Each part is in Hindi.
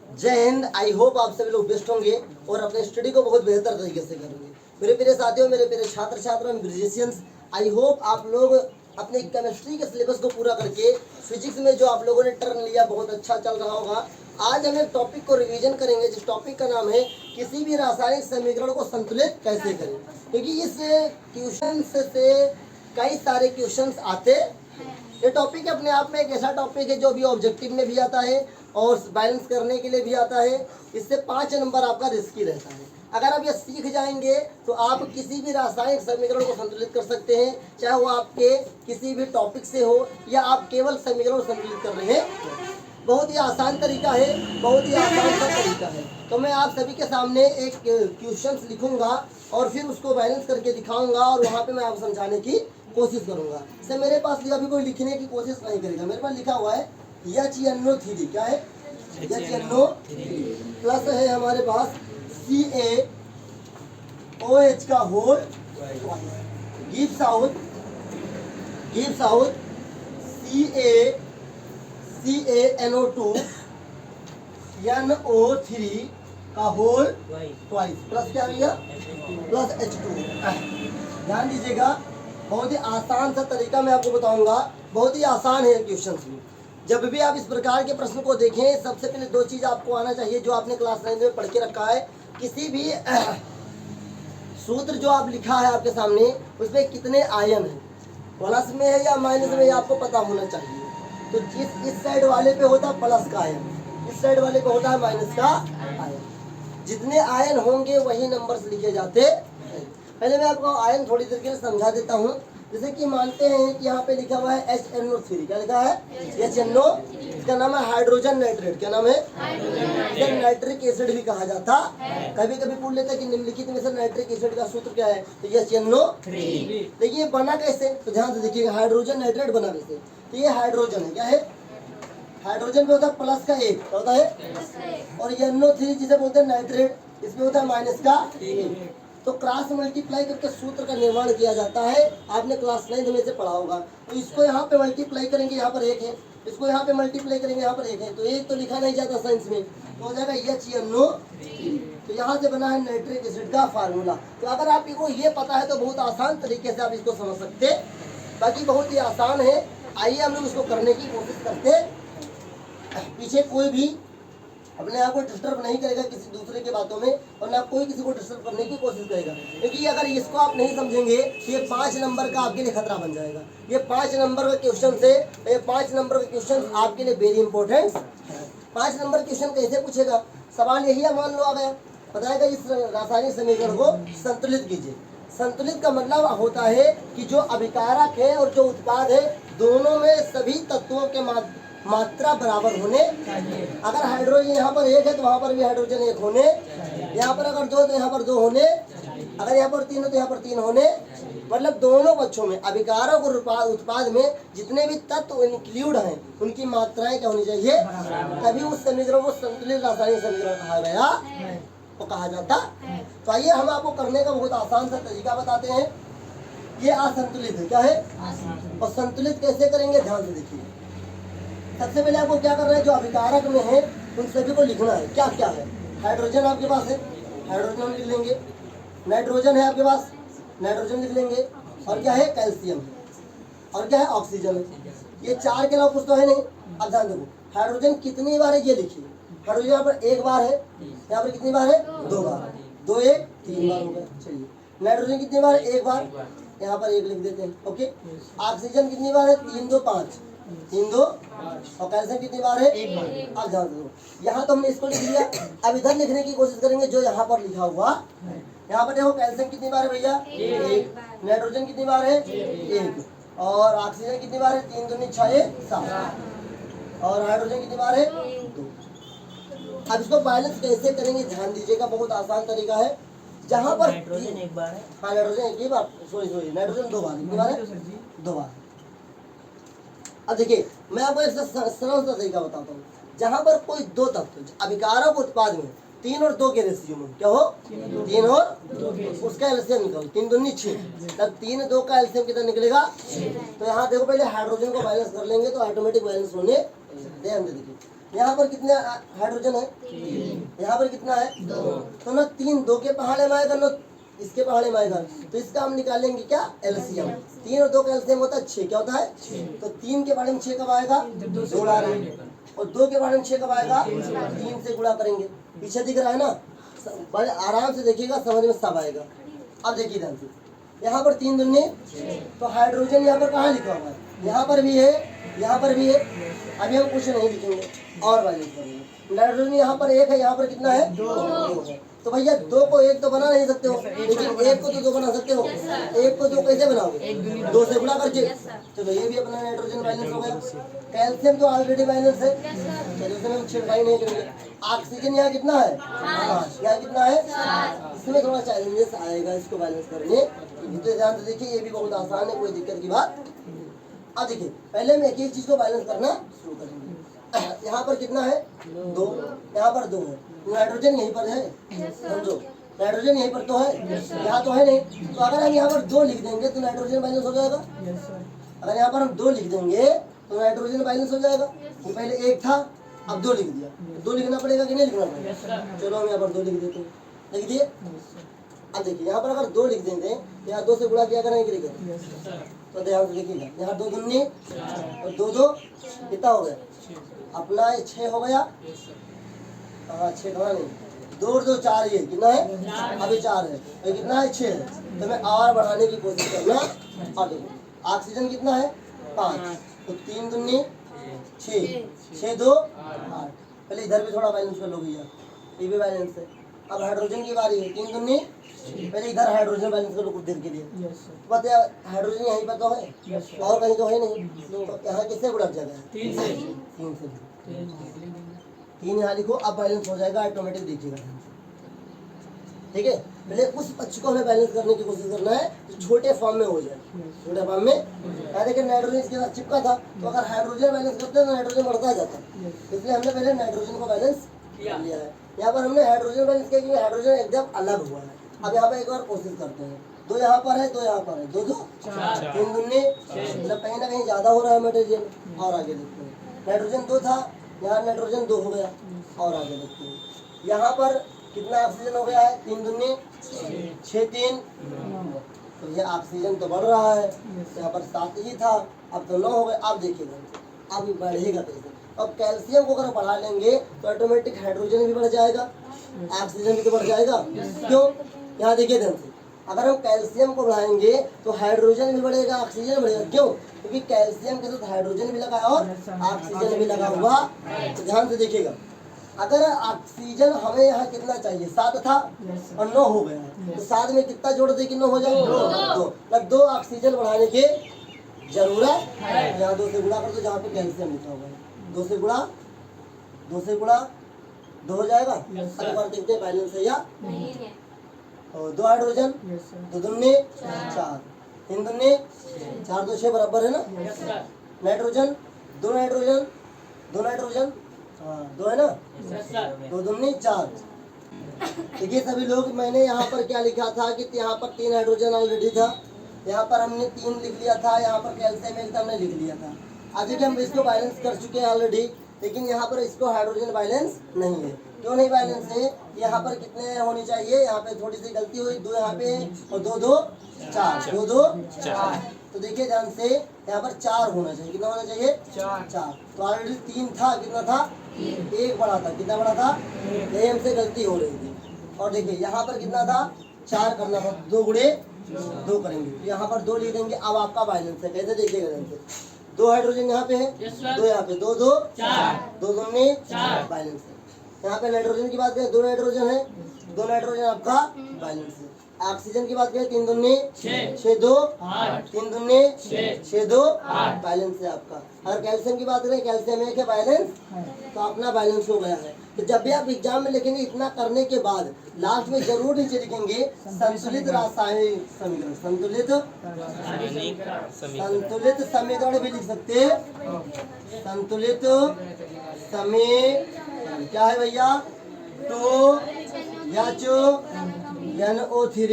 जय हिंद। आई होप आप सभी लोग बेस्ट होंगे और अपने स्टडी को बहुत बेहतर तरीके से करेंगे। मेरे प्रिय साथियों, मेरे प्रिय छात्र छात्रा म्यूजिशियंस, आई होप आप लोग अपने केमिस्ट्री के सिलेबस को पूरा करके फिजिक्स में जो आप लोगों ने टर्न लिया बहुत अच्छा चल रहा होगा। आज हम एक टॉपिक को रिवीजन करेंगे जिस टॉपिक का नाम है किसी भी रासायनिक समीकरण को संतुलित कैसे करें, क्योंकि इस क्वेश्चन से कई सारे क्वेश्चंस आते हैं। ये टॉपिक अपने आप में एक ऐसा टॉपिक है जो भी ऑब्जेक्टिव में भी आता है और बैलेंस करने के लिए भी आता है। इससे 5 नंबर आपका रिस्की रहता है। अगर आप ये सीख जाएंगे तो आप किसी भी रासायनिक समीकरण को संतुलित कर सकते हैं, चाहे वो आपके किसी भी टॉपिक से हो या आप केवल समीकरण को संतुलित कर रहे हैं। बहुत ही आसान तरीका है, बहुत ही आसान सा तरीका है। तो मैं आप सभी के सामने एक क्वेश्चन लिखूंगा और फिर उसको बैलेंस करके दिखाऊंगा और वहाँ पे मैं आपको समझाने की कोशिश करूंगा। से मेरे पास अभी कोई लिखने की कोशिश नहीं करेगा। मेरे पास लिखा हुआ है HNO3। क्या है? HNO3 प्लस है हमारे पास CaOH का whole gives out CaNO2 NO3 का होल ट्वाइस प्लस क्या भैया? Plus H2। ध्यान दीजिएगा, बहुत ही आसान सा तरीका मैं आपको बताऊंगा। बहुत ही आसान है क्वेश्चन भी। जब भी आप इस प्रकार के प्रश्न को देखें, सबसे पहले 2 चीज आपको आना चाहिए जो आपने क्लास 9 में पढ़ के रखा है। किसी भी सूत्र जो आप लिखा है आपके सामने, उसमें कितने आयन है, प्लस में है या माइनस में, आपको पता होना चाहिए। तो इस साइड वाले पे होता है प्लस का आयन, इस साइड वाले पे होता है माइनस का आयन। जितने आयन होंगे वही नंबर्स लिखे जाते हैं। पहले मैं आपको आयन थोड़ी देर के लिए समझा देता हूँ। जैसे कि मानते हैं कि यहाँ पे लिखा हुआ है HNO3। क्या लिखा है? HNO। इसका नाम है हाइड्रोजन नाइट्रेट। क्या नाम है? इसे नाइट्रिक एसिड भी कहा जाता है। कभी कभी पूछ लेता है कि निम्नलिखित में से नाइट्रिक एसिड का सूत्र क्या है, तो HNO3। देखिए बना कैसे, तो ध्यान से देखिएगा। हाइड्रोजन नाइट्रेट बना कैसे, तो ये हाइड्रोजन है। क्या है? हाइड्रोजन पे होता है प्लस का 1 होता है, और NO3 जिसे बोलते हैं नाइट्रेट, इसमें होता है माइनस का 1। तो क्रॉस मल्टीप्लाई करके सूत्र का निर्माण किया जाता है। आपने क्लास 9 में से पढ़ा होगा। तो इसको यहाँ पे मल्टीप्लाई करेंगे, यहाँ पर 1 है, इसको यहाँ पे मल्टीप्लाई करेंगे, यहाँ पर 1 है, तो 1 तो लिखा नहीं जाता साइंस में, तो हो जाएगा HNO3। तो यहाँ से बना है नाइट्रिक एसिड का फार्मूला। तो अगर आपको ये पता है तो बहुत आसान तरीके से आप इसको समझ सकते। बाकी बहुत ही आसान है। आइए हम लोग इसको करने की कोशिश करते। पीछे कोई भी अपने आप को डिस्टर्ब नहीं करेगा किसी दूसरे की बातों में, और ना कोई किसी को डिस्टर्ब करने की कोशिश करेगा, क्योंकि अगर इसको आप नहीं समझेंगे तो ये 5 नंबर का आपके लिए खतरा बन जाएगा। ये 5 नंबर का क्वेश्चन से, ये 5 नंबर का क्वेश्चन आपके लिए वेरी इंपॉर्टेंट है। 5 नंबर क्वेश्चन कैसे पूछेगा? सवाल यही है, मान लो आ गया, बताएगा इस रासायनिक समीकरण को संतुलित कीजिए। संतुलित का मतलब होता है कि जो अभिकारक है और जो उत्पाद है, दोनों में सभी तत्वों के मात्रा बराबर होने चाहिए। अगर हाइड्रोजन यहाँ पर 1 है तो वहाँ पर भी हाइड्रोजन 1 होने, यहाँ पर अगर 2 तो यहाँ पर 2 होने, अगर यहाँ पर 3 हो तो यहाँ पर 3 होने। मतलब दोनों पक्षों में, अभिकारक और उत्पाद में जितने भी तत्व इंक्लूड हैं, उनकी मात्राएं क्या होनी चाहिए, तभी उस समीकरण को संतुलित रासायनिक समीकरण कहा गया, वो कहा जाता। तो आइए हम आपको करने का बहुत आसान सा तरीका बताते हैं। ये असंतुलित है। क्या है? और संतुलित कैसे करेंगे, ध्यान से देखिए। सबसे पहले आपको क्या करना है, जो अभिकारक में है उन सभी को लिखना है। क्या क्या है? हाइड्रोजन आपके पास है, हाइड्रोजन लिख लेंगे। नाइट्रोजन है आपके पास, नाइट्रोजन लिख लेंगे। और क्या है? कैल्शियम है। और क्या है? ऑक्सीजन है। ये 4 के अलावा कुछ तो है नहीं। अब ध्यान देखो, हाइड्रोजन कितनी बार है ये लिखिए। हाइड्रोजन यहाँ पर 1 बार है, यहाँ पर कितनी बार है? 2 बार। 2 1 3 बार हो गया। चलिए, नाइट्रोजन कितनी बार है? 1 बार, यहाँ पर 1 लिख देते हैं। ओके। ऑक्सीजन कितनी बार है? 3 2 5, 3 2। और कैल्शियम कितनी बार है? 1 बार। अब ध्यान दो, यहाँ तो हमने इसको लिख लिया। अब इधर लिखने की कोशिश करेंगे जो यहाँ पर लिखा हुआ। यहाँ पर देखो, कैल्शियम कितनी बार है भैया? 1। नाइट्रोजन कितनी बार है? 1। और ऑक्सीजन कितनी बार है? 3 2 6 7। और हाइड्रोजन कितनी बार है? 2। अब इसको बैलेंस कैसे करेंगे, ध्यान दीजिएगा। बहुत आसान तरीका है। जहाँ पर नाइट्रोजन 1 बार है, हाँ नाइट्रोजन 1 बार, सॉरी नाइट्रोजन 2 बार। कितनी बार है? 2 बार। अब देखिए, मैं आपको एक सरल सा तरीका बताता हूँ। जहाँ पर कोई 2 तत्व अभिकारक उत्पाद में 3 और 2 के रेशियो में, क्या हो? 3 और 2, उसका एलसीएम निकालो। 3 दूनी 6, तब 3 2 का एलसीएम कितना निकलेगा? 6। तो यहाँ देखो, पहले हाइड्रोजन को बैलेंस कर लेंगे तो ऑटोमेटिक बैलेंस होने। ध्यान दे देखिए, यहाँ पर कितने हाइड्रोजन है? यहाँ पर कितना है? 2। तो ना 3 2 के पहाड़े में आएगा ना इसके पहाड़े में आएगा, तो इसका हम निकालेंगे क्या? एलसीएम। 3 और 2 का एलसीएम होता है 6। क्या होता है? तो 3 के पहाड़े में 6 कब आएगा? जोड़ा रहेंगे। और 2 के पहाड़े में 6 कब आएगा? 3 से गुणा करेंगे। पीछे दिख रहा है ना? बड़े आराम से देखिएगा, समझ में सब आएगा। अब देखिए ध्यान से, यहाँ पर 3 दूनी, तो हाइड्रोजन यहाँ पर कहाँ लिखा हुआ है? यहाँ पर भी है, यहाँ पर भी है। अभी हम कुछ नहीं लिखेंगे और बैलेंस करेंगे। नाइट्रोजन यहाँ पर 1 है, यहाँ पर कितना है? 2 है। तो भैया 2 को 1 तो बना नहीं सकते हो, लेकिन 1 को तो 2 बना सकते हो। 1 को 2 कैसे बनाओगे? 2 से गुणा करके। चलो ये भी अपना नाइट्रोजन बैलेंस हो गया। कैल्शियम तो ऑलरेडी बैलेंस है, चलो उसमें हम छिड़काई नहीं करेंगे। ऑक्सीजन यहाँ कितना है? 5। यहाँ कितना है? 7। इसमें थोड़ा चैलेंजेस आएगा इसको बैलेंस करने, तो ध्यान से देखिए, ये भी बहुत आसान है, कोई दिक्कत की बात। अब देखिए, पहले हम एक एक चीज को बैलेंस करना शुरू करेंगे। यहाँ पर कितना है? 2। यहाँ पर 2 है। नाइट्रोजन यहीं पर है, समझो, नाइट्रोजन यहीं पर तो है, यहाँ तो है नहीं। तो अगर हम यहाँ पर 2 लिख देंगे तो नाइट्रोजन बैलेंस हो जाएगा। अगर यहाँ पर हम 2 लिख देंगे तो नाइट्रोजन बैलेंस हो जाएगा। ये पहले 1 था, अब 2 लिख दिया, 2 लिखना पड़ेगा कि नहीं लिखना पड़ेगा? चलो हम यहाँ पर 2 लिख देते हैं, लिख दिए। अब देखिए, यहाँ पर अगर 2 लिख देंगे, यहाँ 2 से गुणा किया करेंगे कि नहीं? तो ध्यान से देखिएगा, यहाँ 2 दूनी और 2 2 कितना हो गया? अपना 6 हो गया। हाँ 6 कहाँ नहीं, 2 और 2 4, ये कितना है? अभी 4 है, तो कितना है? 6 है। तो मैं और बढ़ाने की कोशिश करना। और देखो ऑक्सीजन कितना है? 5। तो 3 दूनी 6, 6 2 8। पहले इधर भी थोड़ा बैलेंस कर लो भैया, ये भी बैलेंस है। अब हाइड्रोजन की बारी है। 3 दूनी, पहले इधर हाइड्रोजन बैलेंस कर लो कुछ देर के लिए। पता है हाइड्रोजन यहीं पर तो है और कहीं तो है नहीं, तो यहाँ किससे गुणा किया गया? 3 से। 3 यहाँ लिखो, अब बैलेंस हो जाएगा ऑटोमेटिक, देखिएगा। ठीक है, पहले उस पक्ष को हमें बैलेंस करने की कोशिश करना है तो छोटे फॉर्म में हो जाए, छोटे फॉर्म में। देखिए नाइट्रोजन इसके साथ चिपका था, तो अगर हाइड्रोजन बैलेंस करते हैं तो नाइट्रोजन बढ़ता जाता, इसलिए हमने पहले नाइट्रोजन को बैलेंस लिया है। यहाँ पर हमने हाइड्रोजन बैलेंस किया क्योंकि हाइड्रोजन एकदम अलग हुआ है। अब यहाँ पर एक बार कोशिश करते हैं, 2 यहाँ पर है, 2 यहाँ पर है, 2 2 3 दूनी, मतलब कहीं ना कहीं ज्यादा हो रहा है मटेरियल। और आगे देखते हैं, नाइट्रोजन 2 था, यहाँ नाइट्रोजन 2 हो गया। और आगे देखते हैं, यहाँ पर कितना ऑक्सीजन हो गया है? 3 दूनी 6 3, तो ये ऑक्सीजन तो बढ़ रहा है। यहाँ पर 7 ही था, अब तो 9 हो गए। अब देखिएगा, अब बढ़ेगा कैसे? अब कैल्शियम को अगर बढ़ा लेंगे तो ऑटोमेटिक हाइड्रोजन भी बढ़ जाएगा, ऑक्सीजन भी तो बढ़ जाएगा। क्यों? यहाँ देखिए ध्यान से, अगर हम कैल्शियम को बढ़ाएंगे तो हाइड्रोजन भी बढ़ेगा, ऑक्सीजन बढ़ेगा। क्यों? क्योंकि कैल्शियम के साथ हाइड्रोजन भी लगा है और ऑक्सीजन भी लगा हुआ। तो ध्यान से देखिएगा, अगर ऑक्सीजन हमें यहाँ कितना चाहिए? 7 था और 9 हो गया, तो 7 में कितना जोड़ दे कि 9 हो जाए? 2। मतलब 2 ऑक्सीजन बढ़ाने की जरूरत है। यहाँ 2 से गुणा कर दो, जहाँ पे कैल्शियम लिखा हुआ है। 2 से गुणा 2 हो जाएगा। अगली बार देखते हैं बैलेंस है या नहीं है। और 2 हाइड्रोजन, 2 दूनी 4, 3 दूनी 4, 2 6 बराबर है ना? नाइट्रोजन 2 नाइट्रोजन 2 नाइट्रोजन, हाँ 2 है ना? 2 दूनी 4। देखिए सभी लोग, मैंने यहाँ पर क्या लिखा था कि यहाँ पर 3 हाइड्रोजन ऑलरेडी था, यहाँ पर हमने 3 लिख लिया था, यहाँ पर कैल्शियम एक हमने लिख लिया था। आज कि हम इसको बैलेंस कर चुके हैं ऑलरेडी, लेकिन यहाँ पर इसको हाइड्रोजन बैलेंस नहीं है। क्यों नहीं बैलेंस है? यहाँ पर कितने होने चाहिए? यहाँ पे थोड़ी सी गलती हुई, 2 यहाँ पे और 2 2 4, 2 2 4। तो देखिए ध्यान से, यहाँ पर 4 होना चाहिए। कितना होना चाहिए? 4। तो ऑलरेडी 3 था, कितना था? 1 बड़ा था। कितना बड़ा था? यही हमसे गलती हो रही थी। और देखिए यहाँ पर कितना था? 4 करना था, 2 गुणे 2 करेंगे, तो यहाँ पर 2 लिख देंगे। अब आपका बैलेंस है, कैसे देखिएगा ध्यान से, 2 हाइड्रोजन यहाँ पे है, 2 यहाँ पे, 2 2 2 दूनी 4 बैलेंस है। यहाँ पे नाइट्रोजन की बात करें, 2 नाइट्रोजन है, 2 नाइट्रोजन आपका बैलेंस है। ऑक्सीजन की बात करें, 3 दूनी 6 2 3 दूनी 6 2 बैलेंस है आपका। अगर कैल्शियम की बात करें, कैल्शियम 1 है बैलेंस, तो अपना बैलेंस हो गया है। तो जब भी आप एग्जाम में लिखेंगे, इतना करने के बाद लास्ट में जरूर नीचे लिखेंगे संतुलित रासायनिक समीकरण। संतुलित समीकरण भी लिख सकते हैं। संतुलित समीकरण क्या है भैया? 2HNO3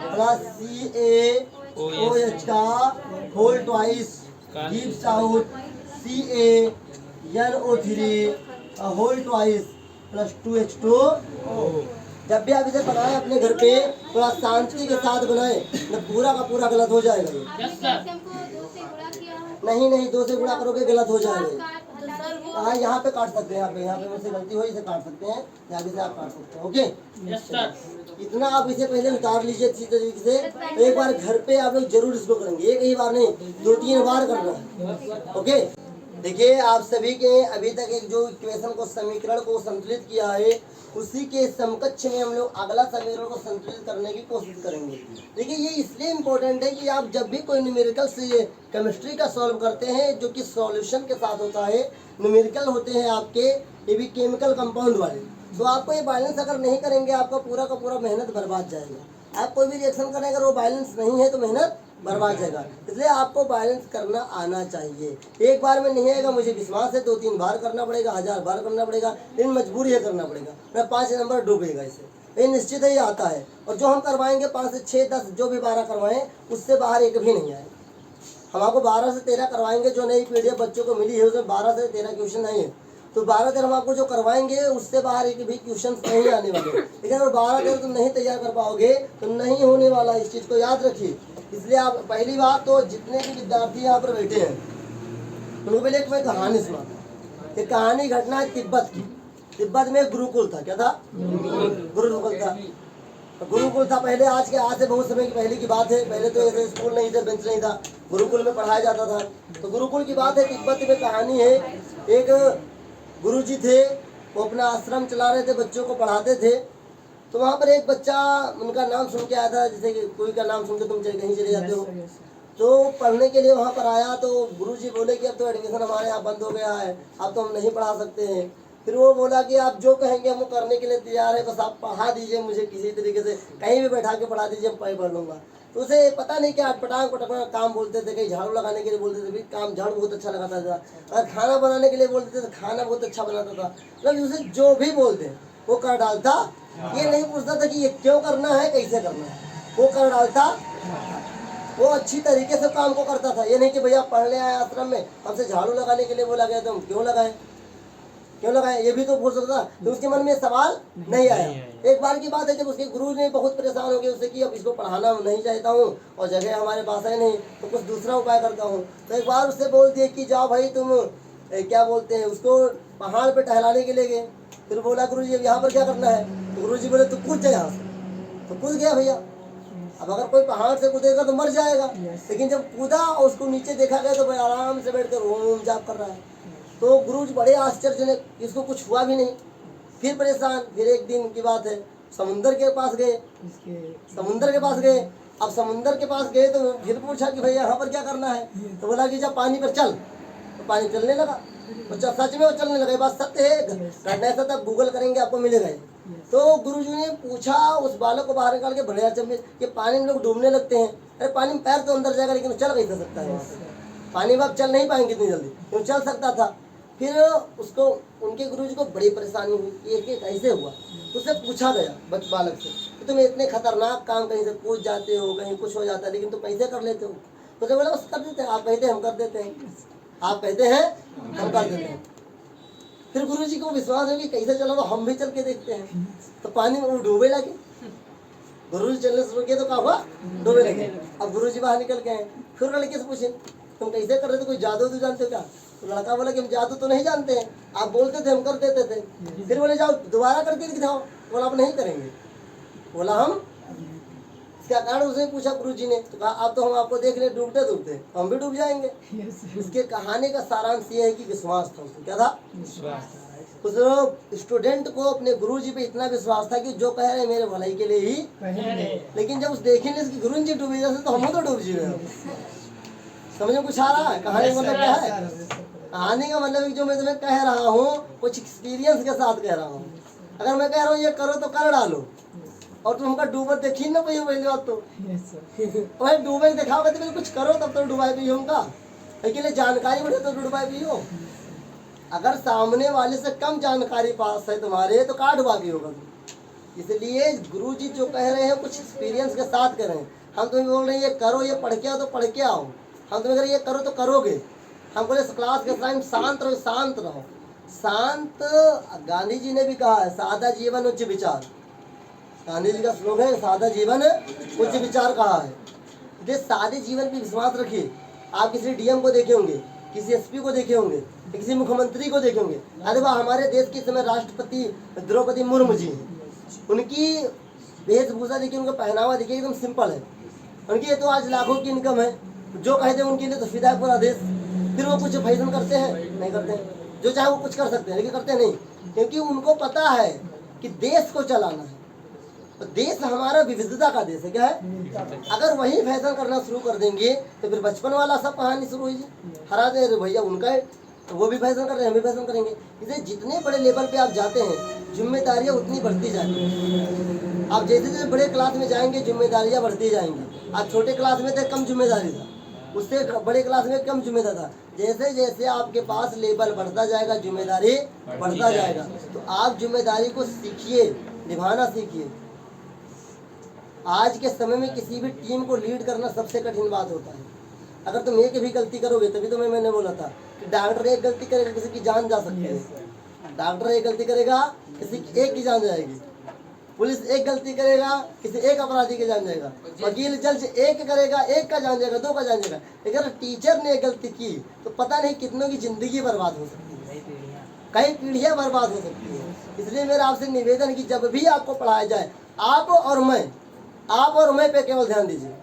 प्लस CaOH का whole twice gives out CaNO3 a whole twice plus 2H2O। जब भी आप इसे बनाए अपने घर पे थोड़ा शांति के साथ बनाए, न पूरा का पूरा गलत हो जाएगा ये। नहीं नहीं, 2 से गुणा करोगे गलत हो जाएगा। हाँ, यहाँ पे काट सकते हैं, यहाँ पे मुझसे गलती हुई, इसे काट सकते हैं, यहाँ से आप काट सकते हैं। ओके, इतना आप इसे पहले उतार लीजिए अच्छी तरीके से। एक बार घर पे आप लोग जरूर इसको करेंगे, एक ही बार नहीं, 2-3 बार करना है। ओके, देखिए आप सभी के अभी तक एक जो इक्वेशन को समीकरण को संतुलित किया है, उसी के समकक्ष में हम लोग अगला समीकरण को संतुलित करने की कोशिश करेंगे। देखिए ये इसलिए इम्पोर्टेंट है कि आप जब भी कोई न्यूमेरिकल से केमिस्ट्री का सॉल्व करते हैं, जो कि सॉल्यूशन के साथ होता है, न्यूमेरिकल होते हैं आपके ये भी केमिकल कंपाउंड वाले, तो आपको ये बैलेंस अगर नहीं करेंगे, आपका पूरा का पूरा मेहनत बर्बाद जाएगा। आप कोई भी रिएक्शन करें, अगर वो बैलेंस नहीं है तो मेहनत बर्बाद जाएगा। इसलिए आपको बैलेंस करना आना चाहिए। एक बार में नहीं आएगा, मुझे विश्वास है 2-3 बार करना पड़ेगा, 1000 बार करना पड़ेगा, लेकिन मजबूरी है करना पड़ेगा। मैं 5 नंबर डूबेगा इसे, ये निश्चित ही आता है। और जो हम करवाएंगे 5 से 6, 10 जो भी 12 करवाएं, उससे बाहर एक भी नहीं आएगा। हम आपको 12 से 13 करवाएंगे, जो नई PDF बच्चों को मिली है उसमें 12 से 13 क्वेश्चन नहीं है, तो 12-13 हम आपको जो करवाएंगे उससे बाहर एक भी क्वेश्चन नहीं आने वाले। लेकिन अगर 12-13 तुम नहीं तैयार कर पाओगे तो नहीं होने वाला, इस चीज़ को याद रखिए। इसलिए आप पहली बात तो जितने भी विद्यार्थी यहाँ पर बैठे हैं उनको पहले एक मैं कहानी सुनाता। ये कहानी घटना है तिब्बत की। तिब्बत में गुरुकुल था, क्या था? गुरुकुल था। गुरुकुल था पहले, आज से बहुत समय की पहले की बात है। पहले तो ऐसे स्कूल नहीं थे, बेंच नहीं था, गुरुकुल में पढ़ाया जाता था। तो गुरुकुल की बात है, तिब्बत में कहानी है। एक गुरुजी थे, वो अपना आश्रम चला रहे थे, बच्चों को पढ़ाते थे। तो वहाँ पर एक बच्चा, उनका नाम सुन के आया था, जैसे कि कोई का नाम सुन के तुम कहीं चले जाते हो, तो पढ़ने के लिए वहाँ पर आया। तो गुरुजी बोले कि अब तो एडमिशन हमारे यहाँ बंद हो गया है, अब तो हम नहीं पढ़ा सकते हैं। फिर वो बोला कि आप जो कहेंगे हम करने के लिए तैयार है, बस आप पढ़ा दीजिए मुझे, किसी तरीके से कहीं भी बैठा के पढ़ा दीजिए, मैं पढ़ लूँगा। तो उसे पता नहीं क्या अटपटांग पटपटांग काम बोलते थे, कहीं झाड़ू लगाने के लिए बोलते थे, भी काम झाड़ू बहुत अच्छा लगाता था, और खाना बनाने के लिए बोलते थे तो खाना बहुत अच्छा बनाता था। मतलब उसे जो भी बोलते वो कर डालता। ये नहीं पूछता था कि ये क्यों करना है, कैसे करना है, वो कर डालता। वो अच्छी तरीके से काम को करता था। ये नहीं कि भैया पढ़ने आए आश्रम में, हमसे झाड़ू लगाने के लिए बोला गया तो हम क्यों लगाए, ये भी तो पूछ सकता। तो उसके मन में सवाल नहीं आया। एक बार की बात है, जब उसके गुरु ने बहुत परेशान हो गए उससे कि अब इसको पढ़ाना नहीं चाहता हूँ और जगह हमारे पास है नहीं, तो कुछ दूसरा उपाय करता हूँ। तो एक बार उससे बोल दिए कि जाओ भाई तुम क्या बोलते हैं उसको, पहाड़ पे टहलाने के लिए गए। फिर बोला गुरुजी अब यहाँ पर क्या करना है, तो गुरुजी बोले तू कूद जा यहाँ से। तो कूद गया भैया। अब अगर कोई पहाड़ से कूदेगा तो मर जाएगा, लेकिन जब कूदा और उसको नीचे देखा गया तो भाई आराम से बैठ कर ओम जाप कर रहा है। तो गुरुजी बड़े आश्चर्यजनक, इसको कुछ हुआ भी नहीं। फिर परेशान, फिर एक दिन की बात है, समुंदर के पास गए। अब समुंदर के पास गए तो फिर पूछा कि भैया यहाँ पर क्या करना है, तो बोला कि जब पानी पर चल, तो पानी चलने लगा। तो सच में वो चलने लगा, ये बात सत्य है, घटना ऐसा था, गूगल करेंगे आपको मिलेगा। तो गुरुजी ने पूछा उस बालक को बाहर निकाल के, बड़े अचंभे कि पानी में लोग डूबने लगते हैं, अरे पानी में पैर तो अंदर जाएगा लेकिन चल कैसे सकता है, पानी में आप चल नहीं पाएंगे इतनी जल्दी, क्यों चल सकता था। फिर उसको, उनके गुरुजी को बड़ी परेशानी हुई कि ये कैसे हुआ। तो उससे पूछा गया बालक से कि तुम इतने खतरनाक काम कहीं से कूद जाते हो, कहीं कुछ हो जाता है, लेकिन तुम कैसे कर लेते हो। तो बोला बस कर देते हैं, आप कहते हैं हम कर देते हैं, आप कहते हैं हम कर देते हैं। फिर गुरुजी को विश्वास है कि कैसे चला, तो हम भी चल के देखते हैं। तो पानी में वो डूबे लगे, गुरुजी चलने शुरू किया तो क्या हुआ, डूबे लगे। अब गुरुजी बाहर निकल गए। फिर लड़के से पूछे तुम कैसे कर रहे थे, कोई जादू तो जानते हो क्या। तो लड़का बोला कि हम जादू तो नहीं जानते हैं, आप बोलते थे हम कर देते थे। फिर बोले जाओ दोबारा करके दिखाओ, बोला आप नहीं करेंगे, बोला हम। क्या कारण उसने पूछा गुरुजी ने, तो कहा अब तो हम आपको देख रहे डूबते डूबते, हम भी डूब जाएंगे। इसके कहानी का सारांश ये है कि विश्वास था उसको, क्या था, उस स्टूडेंट को अपने गुरुजी पे इतना विश्वास था कि जो कह रहे हैं मेरे भलाई के लिए ही। लेकिन जब उस देखेंगे कि गुरुजी डूबे जैसे, तो हम तो डूब जाए। समझ में कुछ आ रहा है कहानी का मतलब क्या है। कहानी का मतलब जो मैं तुम्हें कह रहा हूँ कुछ एक्सपीरियंस के साथ कह रहा हूँ। अगर मैं कह रहा हूँ ये करो तो कर डालो, और तुम हमका डूबत देखी ना पही पहली बात तो वही डूबे दिखाओगे तो कुछ करो तब तो डुबाए भी होगा, लेकिन जानकारी बढ़े तो डुबाए भी हो। अगर सामने वाले से कम जानकारी पास है तुम्हारे तो कहाँ डुबा भी होगा। इसलिए गुरुजी जो कह रहे हैं कुछ एक्सपीरियंस के साथ कह रहे हैं। हम तुम्हें बोल रहे हैं ये करो, ये पढ़ के आओ तो पढ़ के आओ। हम तुम्हें कह रहे ये करो तो करोगे। हम बोले क्लास के टाइम शांत रहो, शांत रहो, शांत, गांधी जी ने भी कहा है सादा जीवन उच्च विचार। गांधी जी का स्लोगन है सादा जीवन उच्च विचार कहा है। ये सादे जीवन पे विश्वास रखिए। आप किसी डीएम को देखे होंगे, किसी एसपी को देखे होंगे, किसी मुख्यमंत्री को देखे होंगे। अरे वाह, हमारे देश के समय राष्ट्रपति द्रौपदी मुर्मू जी हैं, उनकी वेशभूषा देखिए, उनका पहनावा देखिए, एकदम सिंपल है। उनकी ये तो आज लाखों की इनकम है, जो कहते हैं उनके लिए तो फिदा है पूरा देश। फिर वो कुछ फैशन करते हैं? नहीं करते हैं। जो चाहे वो कुछ कर सकते हैं, लेकिन करते नहीं, क्योंकि उनको पता है कि देश को चलाना है। तो देश हमारा विविधता का देश है। क्या है? अगर वही फैशन करना शुरू कर देंगे तो फिर बचपन वाला सब कहानी शुरू हुई, हरा दे भैया उनका है, तो वो भी फैशन कर रहे हैं, हम भी फैशन करेंगे। इसलिए जितने बड़े लेवल पे आप जाते हैं जिम्मेदारियां उतनी बढ़ती जाती हैं। आप जैसे जैसे बड़े क्लास में जाएंगे जिम्मेदारियां बढ़ती जाएंगी। आप छोटे क्लास में थे कम जिम्मेदारी था, उससे बड़े क्लास में कम जिम्मेदारी था। जैसे जैसे आपके पास लेवल बढ़ता जाएगा जिम्मेदारी बढ़ता जाएगा। तो आप जिम्मेदारी को सीखिए, निभाना सीखिए। आज के समय में किसी भी टीम को लीड करना सबसे कठिन बात होता है। अगर तुम एक भी गलती करोगे, तभी तो मैंने बोला था कि डॉक्टर एक गलती करेगा किसी की जान जा सकती है। डॉक्टर एक गलती करेगा किसी की एक की जान जाएगी, पुलिस एक गलती करेगा किसी एक अपराधी की जान जाएगा, वकील जज एक करेगा एक का जान जाएगा, दो का जान जाएगा। लेकिन अगर टीचर ने एक गलती की तो पता नहीं कितनों की जिंदगी बर्बाद हो सकती है, कई पीढ़ियां बर्बाद हो सकती है। इसलिए मेरा आपसे निवेदन है कि जब भी आपको पढ़ाया जाए, आप और मैं पे केवल ध्यान दीजिए,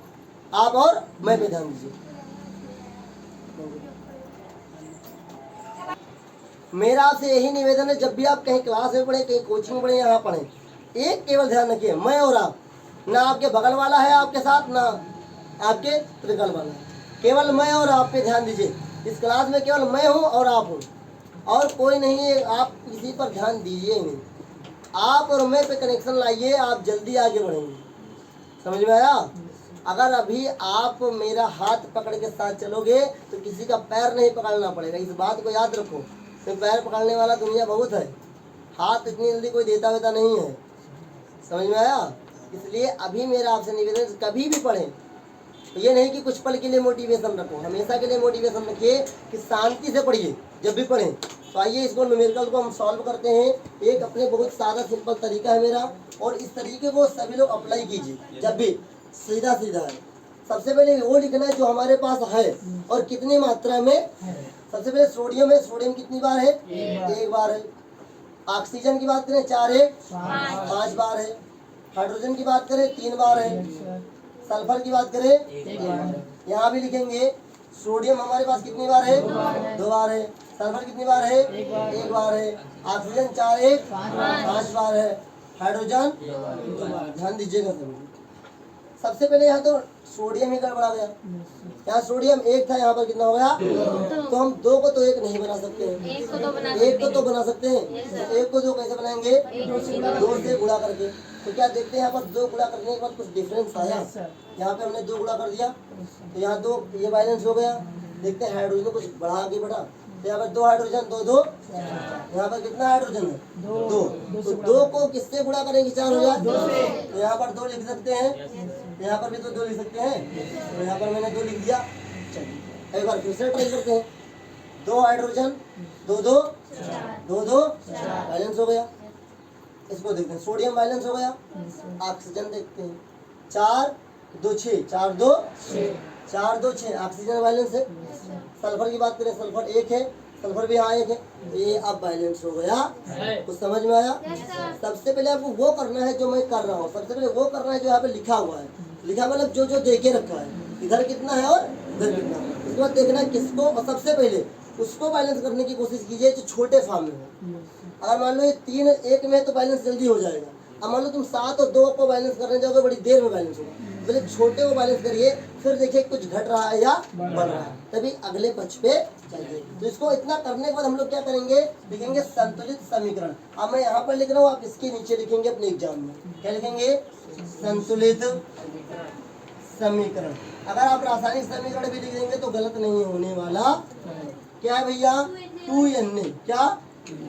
आप और मैं पे ध्यान दीजिए। मेरा आपसे यही निवेदन है, जब भी आप कहीं क्लास में पढ़े, कहीं कोचिंग में पढ़े, यहाँ पढ़े, एक केवल ध्यान रखिए, मैं और आप। ना आपके बगल वाला है आपके साथ, ना आपके त्रिकल वाला है, केवल मैं और आप पे ध्यान दीजिए। इस क्लास में केवल मैं हूँ और आप हूँ, और कोई नहीं है। आप किसी पर ध्यान दीजिए नहीं, आप और मैं पे कनेक्शन लाइए, आप जल्दी आगे बढ़ेंगे। समझ में आया? अगर अभी आप मेरा हाथ पकड़ के साथ चलोगे तो किसी का पैर नहीं पकड़ना पड़ेगा, इस बात को याद रखो। तो पैर पकड़ने वाला दुनिया बहुत है, हाथ इतनी जल्दी कोई देता वेता नहीं है। समझ में आया? इसलिए अभी मेरा आपसे निवेदन, कभी भी पढ़ें तो ये नहीं कि कुछ पल के लिए मोटिवेशन रखो, हमेशा के लिए मोटिवेशन रखिए कि शांति से पढ़िए जब भी पढ़ें। तो आइए इसको न्यूमेरिकल को हम सॉल्व करते हैं। एक अपने बहुत सादा सिंपल तरीका है मेरा, और इस तरीके को सभी लोग अप्लाई कीजिए जब भी। सीधा सीधा है। सबसे पहले वो लिखना है जो हमारे पास है और कितनी मात्रा में। सबसे पहले सोडियम है, सोडियम कितनी बार है? एक बार है। ऑक्सीजन की बात करें 4 है, 5 बार है। हाइड्रोजन की बात करें 3 बार है। सल्फर की बात करें 1 बार। यहाँ भी लिखेंगे सोडियम हमारे पास कितनी बार है? 2 बार है। सल्फर कितनी बार है? 1 बार है। ऑक्सीजन 4 है, 5 बार है। हाइड्रोजन 2 बार। ध्यान दीजिएगा सभी। सबसे पहले यहाँ तो सोडियम ही गड़बड़ा गया। यहाँ सोडियम 1 था, यहाँ पर कितना हो गया? तो हम 2 को तो 1 नहीं बना सकते हैं, 1 को तो बना सकते हैं। तो 1 को 2 कैसे बनाएंगे? 2 से गुणा करके। तो क्या देखते हैं यहाँ पर 2 गुणा करने के बाद कुछ डिफरेंस आया। यहाँ पे हमने 2 गुणा कर दिया तो यहाँ 2, ये बैलेंस हो गया। देखते हैं हाइड्रोजन कुछ बढ़ा आगे बढ़ा, तो यहाँ पर 2 हाइड्रोजन 2 2, यहाँ पर कितना हाइड्रोजन है? 2। तो 2 को किससे गुणा करेंगे? 4 हो जाए। तो यहाँ पर 2 लिख सकते हैं, यहाँ पर भी तो 2 लिख सकते हैं। तो यहाँ पर मैंने 2 लिख दिया। चलिए एक बार फिर से ट्राई करते हैं। 2 हाइड्रोजन 2 2 2 2 बैलेंस हो गया। इसको देखते हैं, सोडियम बैलेंस हो गया। ऑक्सीजन देखते हैं, 4 2 6, 4 2 6 ऑक्सीजन बैलेंस है। सल्फर की बात करें, सल्फर 1 है, सल्फर भी यहाँ 1 है। तो ये अब बैलेंस हो गया। कुछ समझ में आया? सबसे पहले आपको वो करना है जो मैं कर रहा हूँ। सबसे पहले वो करना है जो यहाँ पे लिखा हुआ है। लिखा मतलब जो जो देके रखा है, इधर कितना है और इधर कितना है। उसके बाद देखना है किसको, और सबसे पहले उसको बैलेंस करने की कोशिश कीजिए जो छोटे फॉर्म में हो। अगर मान लो ये 3 1 में तो बैलेंस जल्दी हो जाएगा। अब मान लो तुम 7 और 2 को बैलेंस करने जाओगे, बड़ी देर में बैलेंस होगा। पहले छोटे को बैलेंस करिए, फिर देखिए कुछ घट रहा है या बढ़ रहा है, तभी अगले पक्ष पे चलिए। तो इसको इतना करने के बाद हम लोग क्या करेंगे? लिखेंगे संतुलित समीकरण। अब मैं यहाँ पर लिख रहा हूँ, आप इसके नीचे लिखेंगे अपने एग्जाम में। क्या लिखेंगे? संतुलित समीकरण। अगर आप रासायनिक समीकरण भी लिख देंगे तो गलत नहीं होने वाला। क्या है भैया? 2Na, क्या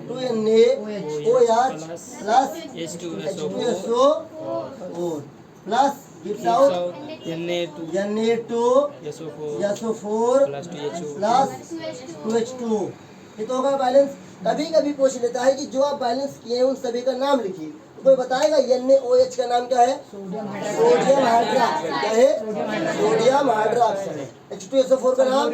2NaOH plus H2SO4 plus gives out Na2SO4 plus 2H2 ये तो होगा बैलेंस। कभी कभी पूछ लेता है कि जो आप बैलेंस किए हैं उन सभी का नाम लिखिए। तो कोई बताएगा NaOH का नाम क्या है? Sodium hydroxide. क्या है? Sodium hydroxide. H2SO4 का नाम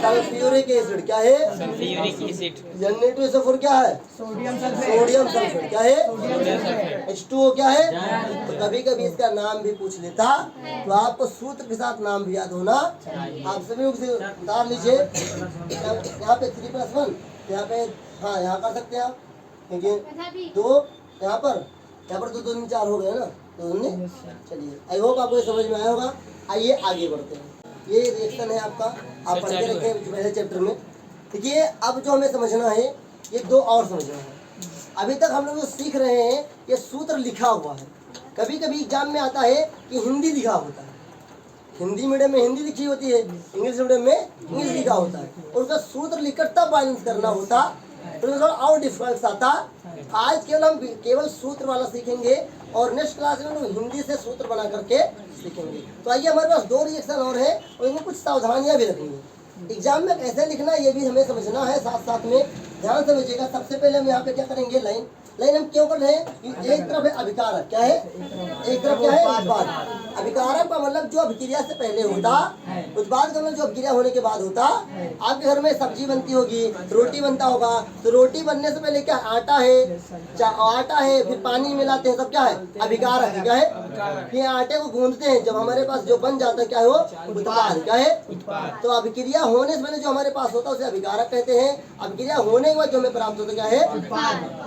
सल्फ्यूरिक एसिड। क्या है? Sulphuric acid. Na2SO4 क्या है? Sodium sulphate. क्या है? H2O क्या है? तो कभी कभी इसका नाम भी पूछ लेता तो आपको सूत्र के साथ नाम भी याद होना। आप सभी लोग से उतार लीजिए। यहाँ पे 3+1, यहाँ पे हाँ यहाँ कर सकते हैं आप, क्योंकि 2 यहाँ पर 2 2 4 हो गए ना, तो हमने चलिए आई होप आपको ये समझ में आया होगा। आइए आगे बढ़ते हैं। ये रिएक्शन है आपका, आप पढ़ के रखे हैं पहले चैप्टर में। देखिए अब जो हमें समझना है ये 2 और समझना है। अभी तक हम लोग जो सीख रहे हैं ये सूत्र लिखा हुआ है। कभी कभी एग्जाम में आता है कि हिंदी लिखा होता है, हिंदी मीडियम में हिंदी लिखी होती है, इंग्लिश मीडियम में इंग्लिश लिखा होता है, और उसका सूत्र लिखकर तब बैलेंस करना होता, तो थोड़ा और डिफरेंस आता। आज केवल हम केवल सूत्र वाला सीखेंगे और नेक्स्ट क्लास में हम हिंदी से सूत्र बना करके सीखेंगे। तो आइए हमारे पास 2 रिएक्शन और है और इनमें कुछ सावधानियां भी रखनी है। एग्जाम में कैसे लिखना है ये भी हमें समझना है, साथ साथ में ध्यान समझिएगा। सबसे पहले हम यहाँ पे क्या करेंगे, लाइन हम क्यों कर रहे हैं? एक तरफ है अभिकारक। क्या है? एक तरफ क्या है? उत्पाद। अभिकारक का मतलब जो अभिक्रिया से पहले होता, उत्पाद का मतलब जो अभिक्रिया होने के बाद होता। आपके घर में सब्जी बनती होगी, रोटी बनता होगा, तो रोटी बनने से पहले क्या आटा है, आटा है, फिर पानी मिलाते हैं, सब क्या है? अभिकारक है। क्या है? फिर आटे को गूंदते हैं, जब हमारे पास जो बन जाता है क्या है वो? उत्पाद। क्या है? तो अभिक्रिया होने से पहले जो हमारे पास होता है उसे अभिकारक कहते हैं। अभिक्रिया होने के बाद जो हमें प्राप्त होता है क्या है?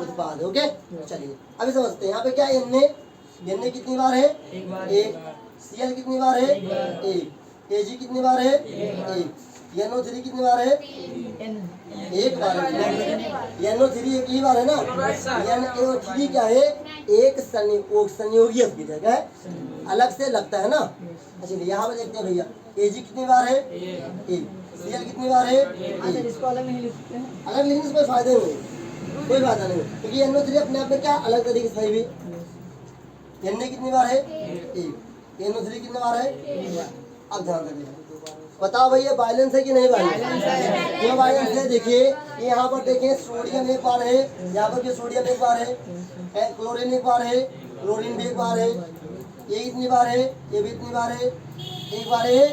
उत्पाद। ओके चलिए अभी समझते हैं। यहाँ पे क्या है? Na कितनी बार है? 1। Cl कितनी बार है? 1। Ag कितनी बार है? 1। NO3 कितनी बार है? 1 बार है। NO3 एक ही बार है ना। NO3 क्या है? एक संयोगी अभिक्रिया। क्या है? अलग से लगता है ना। अच्छा यहाँ पर देखते हैं भैया, Ag कितनी बार है? 1। Cl कितनी बार है? 1। इसको अलग नहीं लिखते हैं, अलग लिखने से कोई फायदा नहीं, कोई फायदा नहीं, क्योंकि NO3 अपने आप में क्या अलग तरीके से है भी। Na कितनी बार है? 1। NO3 कितनी बार है? अब ध्यान रखिए, बताओ भैया बैलेंस है कि नहीं बैलेंस है? क्यों बैलेंस है? देखिए यहाँ पर देखिए सोडियम एक बार है, यहाँ पर भी सोडियम एक बार है, क्लोरीन एक बार है, क्लोरीन भी एक बार है, ये इतनी बार है, ये भी इतनी बार है, एक बार है।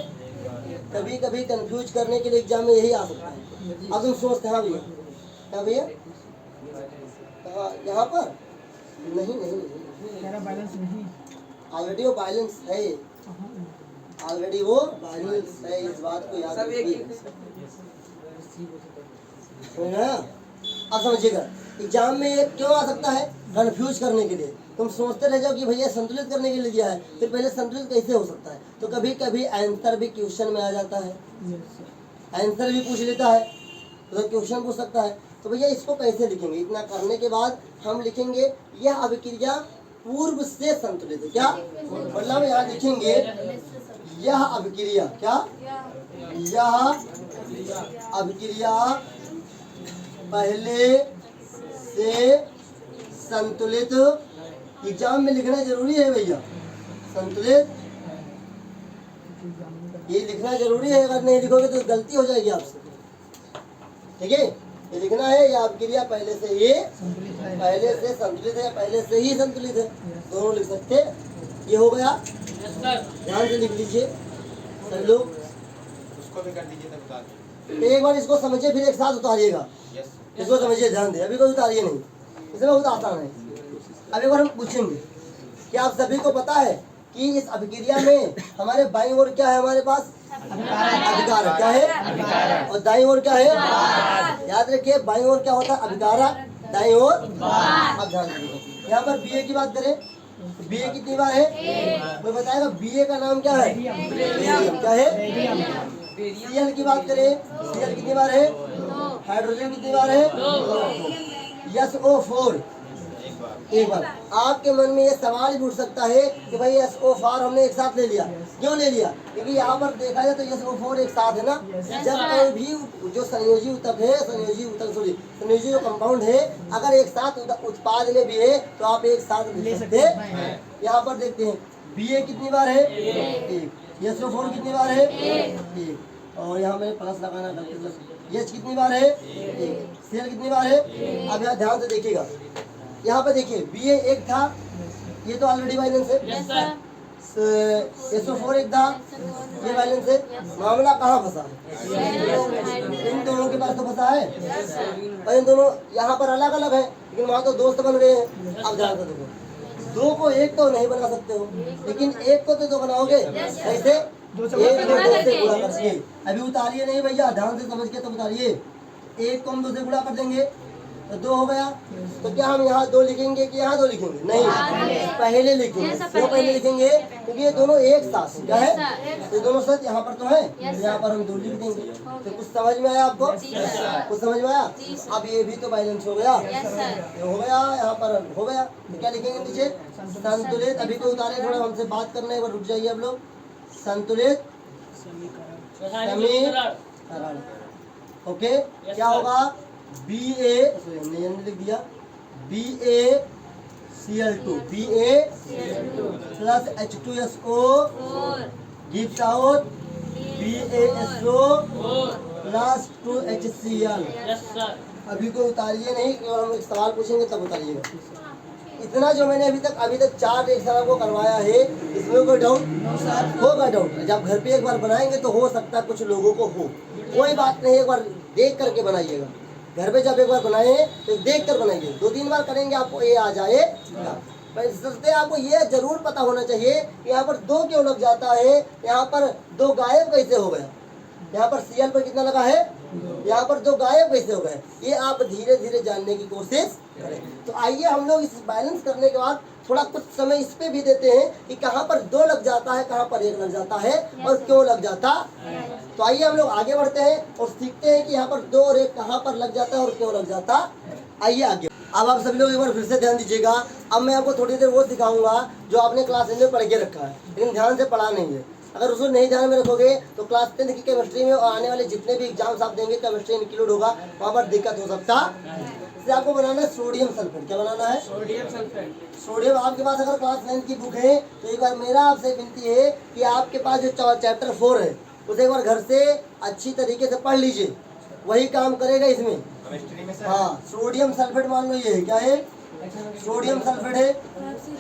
कभी कभी कंफ्यूज करने के लिए एग्जाम में यही आ सकता है। अब तुम सोचते हैं भैया, क्या भैया यहाँ पर नहीं नहीं नहीं, मेरा बैलेंस नहीं, ऑलरेडी वो बैलेंस है, ऑलरेडी वो बैलेंस है, इस बात को याद रखिए। अब समझिएगा एग्जाम में ये क्यों आ सकता है? कंफ्यूज करने के लिए। तुम सोचते रह जाओ कि भैया संतुलित करने के लिए दिया है, फिर पहले संतुलित कैसे हो सकता है? तो कभी कभी आंसर भी क्वेश्चन में आ जाता है, आंसर भी पूछ लेता है, तो क्वेश्चन पूछ सकता है। तो भैया इसको कैसे लिखेंगे? इतना करने के बाद हम लिखेंगे यह अभिक्रिया पूर्व से संतुलित है। क्या मतलब यहाँ लिखेंगे यह अभिक्रिया, क्या यह अभिक्रिया पहले से संतुलित। एग्जाम में लिखना जरूरी है भैया, संतुलित ये लिखना जरूरी है, अगर नहीं लिखोगे तो गलती हो जाएगी आपसे। ठीक है, ये लिखना है यह अभिक्रिया पहले से ही पहले से संतुलित है, पहले से ही संतुलित है, दोनों लिख सकते हैं। ये हो गया, ध्यान से लिख लीजिए सब लोग, उसको भी कर दीजिए तब बता दीजिए। एक बार इसको समझिए फिर एक साथ उतारिएगा। इसको समझिए, ध्यान दे, अभी कोई उतारिए नहीं, इसमें बहुत आसान है। अब एक बार हम पूछेंगे कि आप सभी को पता है कि इस अभिक्रिया में हमारे बाईं ओर क्या है? हमारे पास अभिकारक। क्या है? और दाईं ओर क्या है? याद रखिए बाईं ओर क्या होता है? अभिकारक, दाईं ओर। अब ध्यान दीजिए यहाँ पर Ba की बात करें, Ba कितनी बार है? कोई बताएगा Ba का नाम क्या है? क्या है? Cl की बात करें, Cl कितनी बार है? हाइड्रोजन कितनी बार है? SO4 एक बार। आपके मन में ये सवाल भी उठ सकता है कि भाई SO4 हमने एक साथ ले लिया, क्यों ले लिया? क्योंकि यहाँ पर देखा जाए तो SO4 एक साथ है ना। जब कोई भी जो संयोजी ऊतक है, संयोजी जो कंपाउंड है, अगर एक साथ उत्पाद में भी है तो आप एक साथ ले सकते हैं। यहाँ पर देखते हैं Ba कितनी बार है? 1। SO4 कितनी बार है? 1। और यहाँ में प्लस लगाना H कितनी बार है? एक। Cl कितनी बार है? अब यहाँ ध्यान से देखिएगा, यहाँ पे देखिए Ba एक था, ये तो ऑलरेडी बैलेंस है। SO4 एक था, ये बैलेंस है। मामला कहाँ फंसा है? इन दोनों के पास तो फंसा है, और इन दोनों यहाँ पर अलग अलग है, लेकिन वहाँ तो दोस्त बन गए हैं। अब ध्यान से देखो, दो को एक तो नहीं बना सकते हो, लेकिन एक को तो दो बनाओगे। कैसे? एक को दो से गुणा करके। अभी उतारिए नहीं भैया, ध्यान से समझ के तो उतारिए। एक को हम दो से गुणा कर देंगे तो दो हो गया। तो क्या हम यहाँ दो लिखेंगे कि यहाँ दो लिखेंगे? नहीं, पहले लिखेंगे। क्यों पहले लिखेंगे? क्योंकि ये दोनों एक साथ क्या है, तो दोनों साथ यहाँ पर तो है, यहाँ पर हम दो लिख देंगे। तो कुछ समझ में आया आपको? कुछ समझ में आया? अब ये भी तो बैलेंस हो गया, ये हो गया, यहाँ पर हो गया। तो क्या लिखेंगे नीचे? संतुलित। अभी तो उतारे, थोड़ा हमसे बात करने एक बार रुक जाइए आप लोग। संतुलित समीकरण। ओके, क्या होगा? Ba, हमने लिख दिया BaCl2 plus H2SO gives out BaSO plus 2HCl। अभी को उतारिए नहीं, केवल हम एक सवाल पूछेंगे तब उतारिएगा। इतना जो मैंने अभी तक 4 रिएक्शन को करवाया है, इसमें कोई डाउट होगा? डाउट जब घर पे एक बार बनाएंगे तो हो सकता है कुछ लोगों को हो, कोई बात नहीं, एक बार देख करके बनाइएगा। घर पे जब एक बार बनाए तो देख कर बनाइए, 2-3 बार करेंगे आपको ये आ जाएगा। पर आपको ये जरूर पता होना चाहिए कि यहाँ पर दो क्यों लग जाता है, यहाँ पर दो गायब कैसे हो गया, यहाँ पर Cl पर कितना लगा है, यहाँ पर दो गायब कैसे हो गए, ये आप धीरे धीरे जानने की कोशिश करें। तो आइए हम लोग इस बैलेंस करने के बाद थोड़ा कुछ समय इस पे भी देते हैं कि कहाँ पर दो लग जाता है, कहाँ पर एक लग जाता है और क्यों लग जाता है। तो आइए हम लोग आगे बढ़ते हैं और सीखते हैं कि यहाँ पर दो और एक कहाँ पर लग जाता है और क्यों लग जाता है। आइए आगे। अब आप सभी लोग एक बार फिर से ध्यान दीजिएगा। अब मैं आपको थोड़ी देर वो सिखाऊंगा जो आपने क्लास 10 में पढ़ के रखा है, लेकिन ध्यान से पढ़ा नहीं है। अगर उसको नहीं ध्यान में रखोगे तो क्लास 10 की केमिस्ट्री में आने वाले जितने भी एग्जाम्स आप देंगे केमिस्ट्री इंक्लूड होगा, वहाँ पर दिक्कत हो सकता है। इससे आपको बनाना है सोडियम सल्फेट। क्या बनाना है? Sodium sulphate. सोडियम आपके पास अगर क्लास 9 की बुक है तो एक बार मेरा आपसे विनती है कि आपके पास जो चैप्टर 4 है उसे एक बार घर से अच्छी तरीके से पढ़ लीजिए, वही काम करेगा इसमें। हाँ, सोडियम सल्फेट मान लो ये है, क्या है? सोडियम सल्फेट है।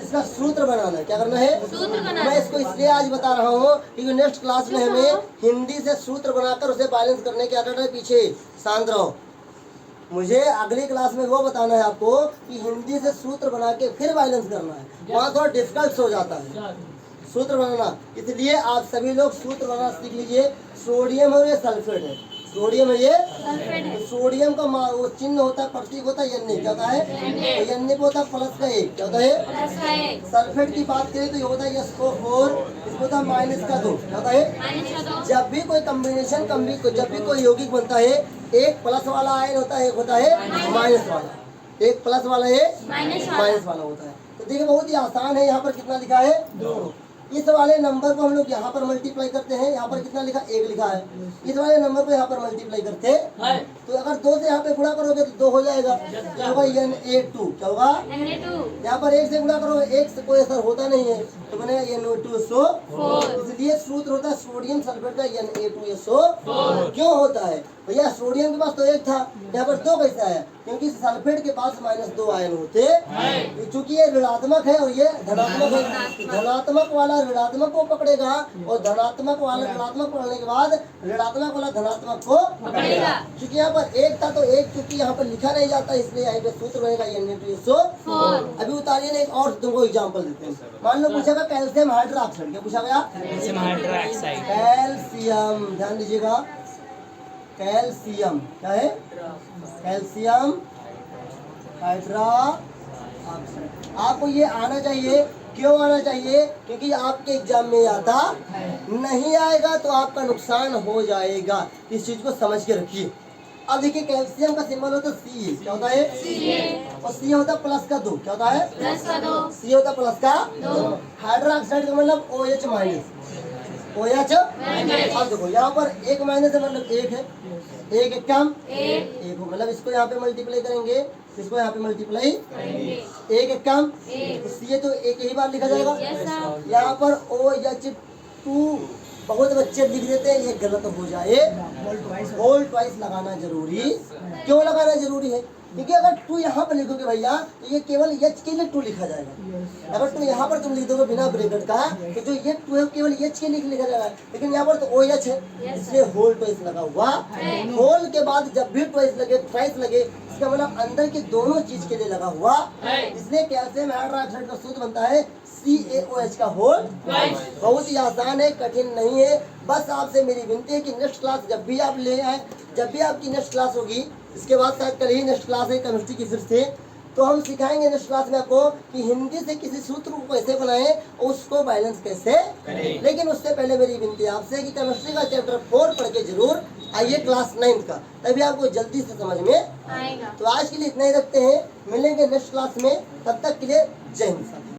इसका सूत्र बनाना है। क्या करना है? सूत्र बनाना। मैं इसको इसलिए आज बता रहा हूँ क्योंकि नेक्स्ट क्लास में हमें हिंदी से सूत्र बनाकर उसे बैलेंस करने की आदत है। पीछे शांत रहो, मुझे अगली क्लास में वो बताना है आपको कि हिंदी से सूत्र बना के फिर बैलेंस करना है, वहाँ थोड़ा डिफिकल्ट हो जाता है सूत्र बनाना। इसलिए आप सभी लोग सूत्र बनाना सीख लीजिए। सोडियम और ये सल्फेट है, सोडियम है ये सल्फेट है। सोडियम का वो चिन्ह होता है, प्रतीक होता है Na, क्या होता है? Na पे होता है प्लस का 1, क्या होता है? सल्फेट की बात करें तो ये होता है SO4, इसमें होता है माइनस का 2, क्या होता है? जब भी कोई कम्बिनेशन जब भी कोई यौगिक बनता है, एक प्लस वाला आयन होता है, एक होता है माइनस वाला, एक प्लस वाला एक माइनस वाला होता है। तो देखिए बहुत ही आसान है। यहाँ पर कितना लिखा है? 2। इस वाले नंबर को हम लोग यहाँ पर मल्टीप्लाई करते हैं, यहाँ पर कितना लिखा? 1 लिखा है। इस वाले नंबर को यहाँ पर मल्टीप्लाई करते हैं तो अगर 2 से यहाँ पे गुणा करोगे तो 2 हो जाएगा, क्या होगा? Na2, क्या होगा? यहाँ पर 1 से गुणा करोगे, 1 से कोई असर होता नहीं है तो बने Na2SO4। इसलिए सूत्र होता है सोडियम सल्फेट का Na2SO4। क्यों होता है भैया? सोडियम के पास तो 1 था, यहाँ पर 2 कैसे आया? क्योंकि सल्फेट के पास -2 आयन होते, चूंकि ये ऋणात्मक है और ये धनात्मक है। धनात्मक वाला ऋणात्मक को पकड़ेगा और धनात्मक वाला ऋणात्मक पकड़ने के बाद ऋणात्मक वाला धनात्मक को पकड़ेगा। क्योंकि यहाँ पर 1 था तो 1 चूंकि यहाँ पर लिखा नहीं जाता, इसलिए यहाँ पे सूत्र बनेगा Na2SO4। अभी उतारिए ना, एक और तुमको एग्जाम्पल देते हैं। मान लो पूछेगा कैल्शियम हाइड्रोक्साइड। क्या पूछा गया? Calcium hydroxide. कैल्शियम, ध्यान दीजिएगा, कैल्शियम क्या है? Calcium hydroxide. आपको ये आना चाहिए। क्यों आना चाहिए? क्योंकि आपके एग्जाम में आता नहीं आएगा तो आपका नुकसान हो जाएगा। इस चीज को समझ के रखिए। अब देखिए कैल्शियम का सिंबल होता है C, क्या होता है? Ca। और C होता है प्लस का 2, क्या होता है? प्लस का 2। C होता है प्लस का 2। हाइड्रोक्साइड का मतलब OH माइनस, OH। अब देखो यहाँ पर 1 माइनस है मतलब 1 है, 1 एक कम 1 हो, मतलब इसको यहाँ पे मल्टीप्लाई करेंगे, इसको यहाँ पे मल्टीप्लाई 1 एक कम, तो C तो एक ही बार लिखा जाएगा। यहाँ पर OH2 बहुत बच्चे लिख देते हैं ये गलत हो जाए, होल ट्वाइस लगाना जरूरी। क्यों लगाना जरूरी है? क्योंकि अगर टू यहाँ पर लिखोगे भैया तो ये केवल एच के लिए टू लिखा जाएगा। अगर टू यहाँ पर तुम लिख दोगे बिना ब्रैकेट का तो जो ये टू है केवल एच के लिए लिखा जाएगा, लेकिन यहाँ पर तो ओ एच है, इसलिए होल ट्वाइस लगा हुआ। होल के बाद जब भी ट्वाइस लगे, ट्वाइस लगे, इसका मतलब अंदर के दोनों चीज के लिए लगा हुआ, इसलिए कैल्शियम हाइड्रोक्साइड का सूत्र बनता है CaOH का होल। बहुत ही आसान है, कठिन नहीं है। बस आपसे मेरी विनती है कि नेक्स्ट क्लास जब भी आप ले आए, जब भी आपकी नेक्स्ट क्लास होगी, इसके बाद शायद कल ही नेक्स्ट क्लास है केमिस्ट्री की फिर से, तो हम सिखाएंगे नेक्स्ट क्लास में आपको कि हिंदी से किसी सूत्र को कैसे बनाएं और उसको बैलेंस कैसे करें। लेकिन उससे पहले मेरी विनती आपसे कि केमिस्ट्री का चैप्टर 4 पढ़ के जरूर आइए क्लास 9 का, तभी आपको जल्दी से समझ में आएगा। तो आज के लिए इतना ही रखते हैं, मिलेंगे नेक्स्ट क्लास में, तब तक के लिए जय हिंद।